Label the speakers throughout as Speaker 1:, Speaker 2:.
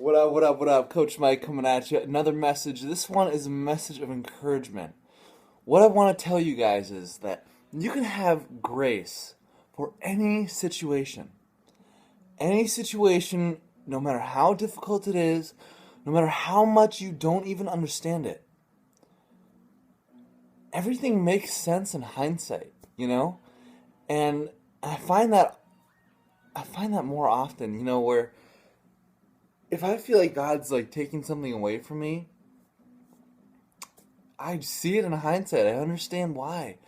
Speaker 1: What up, what up, what up? Coach Mike coming at you. Another message. This one is a message of encouragement. What I want to tell you guys is that you can have grace for any situation. Any situation, no matter how difficult it is, no matter how much you don't even understand it. Everything makes sense in hindsight, you know? And I find that more often, where if I feel like God's like taking something away from me, I see it in hindsight. I understand why.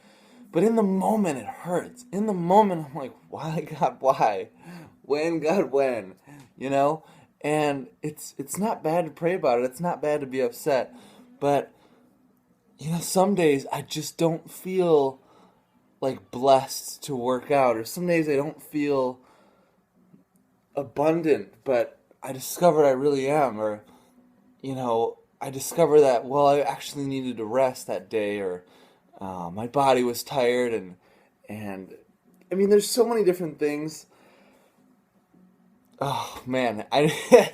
Speaker 1: But in the moment, it hurts. In the moment, I'm like, why, God, why? When, God, when? You know? And it's not bad to pray about it. It's not bad to be upset. But, some days I just don't feel like blessed to work out. Or some days I don't feel abundant, but I discovered I really am. Or, I discover that, well, I actually needed to rest that day, or my body was tired, and I mean, there's so many different things. Oh man, a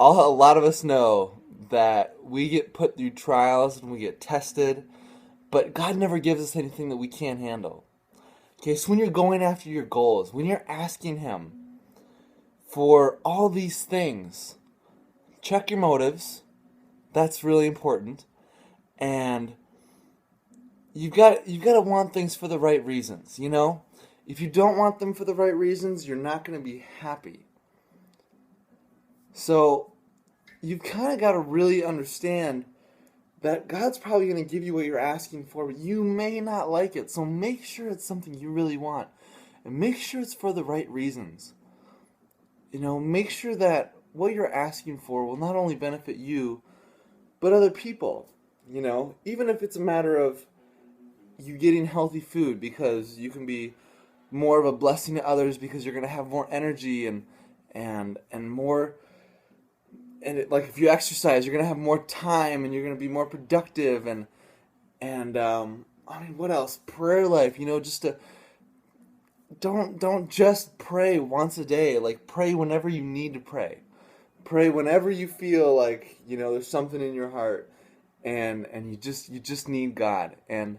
Speaker 1: lot of us know that we get put through trials and we get tested, but God never gives us anything that we can't handle. Okay, so when you're going after your goals, when you're asking Him for all these things, check your motives. That's really important. And you've got to want things for the right reasons, If you don't want them for the right reasons, you're not going to be happy. So, you've kind of got to really understand that God's probably going to give you what you're asking for, but you may not like it. So make sure it's something you really want. And make sure it's for the right reasons. Make sure that what you're asking for will not only benefit you, but other people. Even if it's a matter of you getting healthy food, because you can be more of a blessing to others because you're going to have more energy and more. And like if you exercise, you're going to have more time and you're going to be more productive and I mean, what else? Prayer life, just to don't just pray once a day. Like, pray whenever you need to pray. Pray whenever you feel like, there's something in your heart and you just need God. And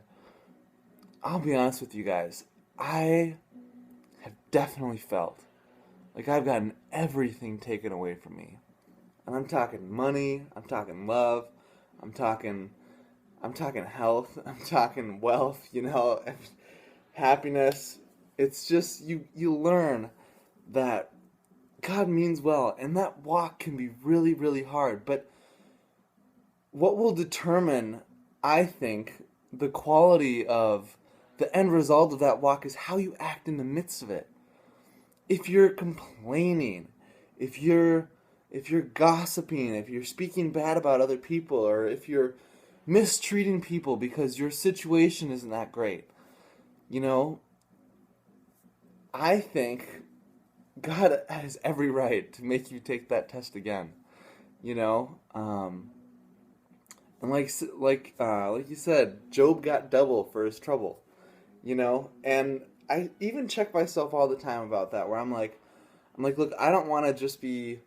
Speaker 1: I'll be honest with you guys, I have definitely felt like I've gotten everything taken away from me. And I'm talking money, I'm talking love, I'm talking health, I'm talking wealth, happiness. It's just you learn that God means well, and that walk can be really, really hard. But what will determine, I think, the quality of the end result of that walk is how you act in the midst of it. If you're complaining, if you're gossiping, if you're speaking bad about other people, or if you're mistreating people because your situation isn't that great, I think God has every right to make you take that test again, and like you said, Job got double for his trouble, and I even check myself all the time about that, where I'm like, look, I don't want to just be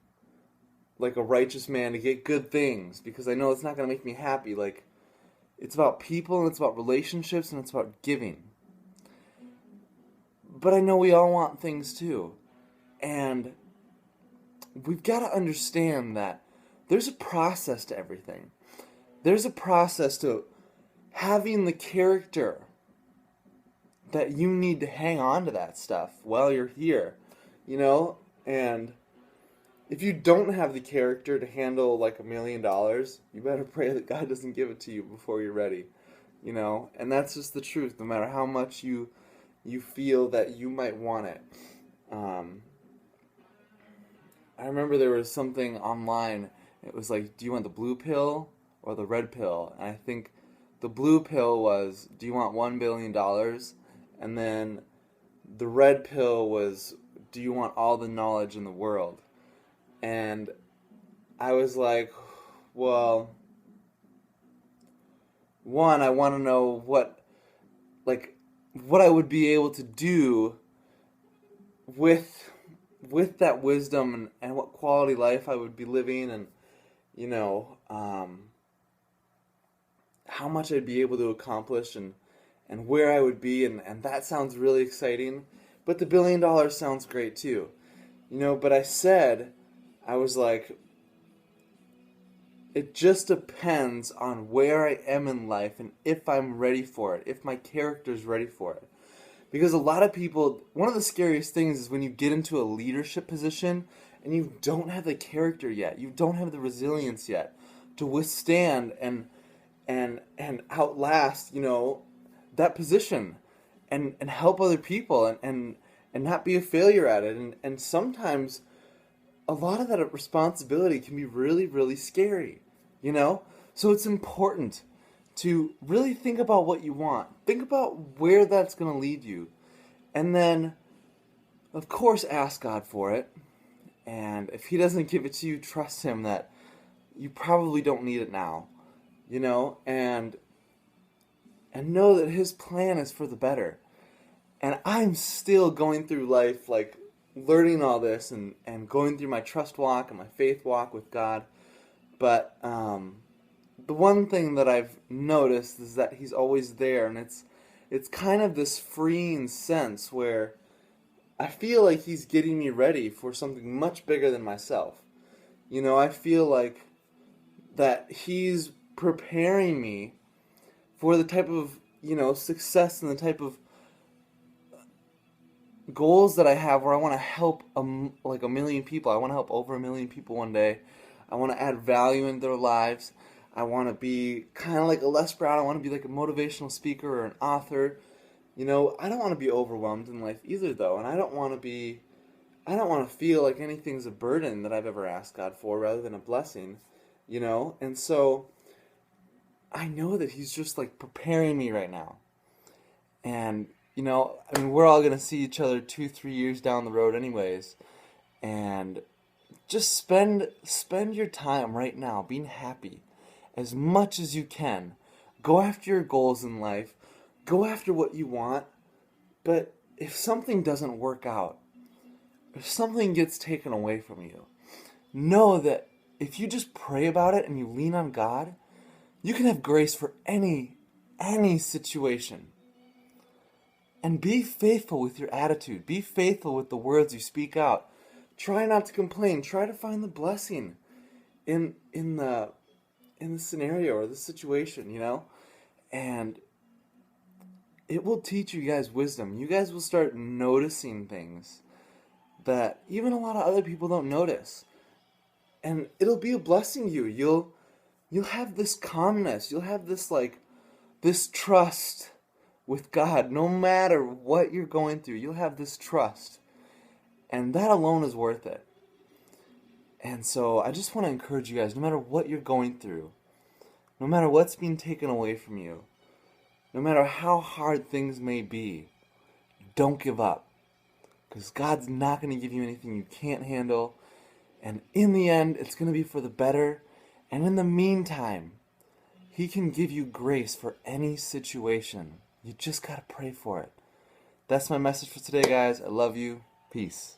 Speaker 1: like a righteous man to get good things, because I know it's not going to make me happy. Like, it's about people, and it's about relationships, and it's about giving. But I know we all want things too. And we've got to understand that there's a process to everything. There's a process to having the character that you need to hang on to that stuff while you're here, and if you don't have the character to handle like $1 million, you better pray that God doesn't give it to you before you're ready, and that's just the truth, no matter how much you feel that you might want it. I remember there was something online, it was like, do you want the blue pill or the red pill? And I think the blue pill was, do you want $1 billion? And then the red pill was, do you want all the knowledge in the world? And I was like, well, one, I want to know what I would be able to do with with that wisdom and what quality life I would be living, and you know, how much I'd be able to accomplish, and where I would be, and that sounds really exciting. But the $1 billion sounds great too. You know, but I was like, it just depends on where I am in life and if I'm ready for it, if my character's ready for it. Because a lot of people, one of the scariest things is when you get into a leadership position and you don't have the character yet, you don't have the resilience yet to withstand and outlast, you know, that position and help other people and not be a failure at it. And sometimes a lot of that responsibility can be really, really scary, you know? So it's important to really think about what you want. Think about where that's going to lead you. And then, of course, ask God for it. And if He doesn't give it to you, trust Him that you probably don't need it now, you know? And know that His plan is for the better. And I'm still going through life, like, learning all this and going through my trust walk and my faith walk with God. But the one thing that I've noticed is that He's always there, and it's kind of this freeing sense where I feel like He's getting me ready for something much bigger than myself. You know, I feel like that He's preparing me for the type of, you know, success and the type of goals that I have where I want to help like 1 million people. I want to help over 1 million people one day. I want to add value in their lives. I want to be kind of like a Les Brown. I want to be like a motivational speaker or an author. You know, I don't want to be overwhelmed in life either, though, and I don't want to feel like anything's a burden that I've ever asked God for rather than a blessing, you know? And so I know that He's just like preparing me right now. And you know, I mean, we're all going to see each other 2-3 years down the road anyways. And just spend your time right now being happy as much as you can. Go after your goals in life. Go after what you want. But if something doesn't work out, if something gets taken away from you, know that if you just pray about it and you lean on God, you can have grace for any situation. And be faithful with your attitude. Be faithful with the words you speak out. Try not to complain. Try to find the blessing in the scenario or the situation, you know? And it will teach you guys wisdom. You guys will start noticing things that even a lot of other people don't notice. And it'll be a blessing to you. You'll have this calmness. You'll have this trust with God. No matter what you're going through, you'll have this trust. And that alone is worth it. And so I just want to encourage you guys, no matter what you're going through, no matter what's being taken away from you, no matter how hard things may be, don't give up. Because God's not going to give you anything you can't handle. And in the end, it's going to be for the better. And in the meantime, He can give you grace for any situation. You just got to pray for it. That's my message for today, guys. I love you. Peace.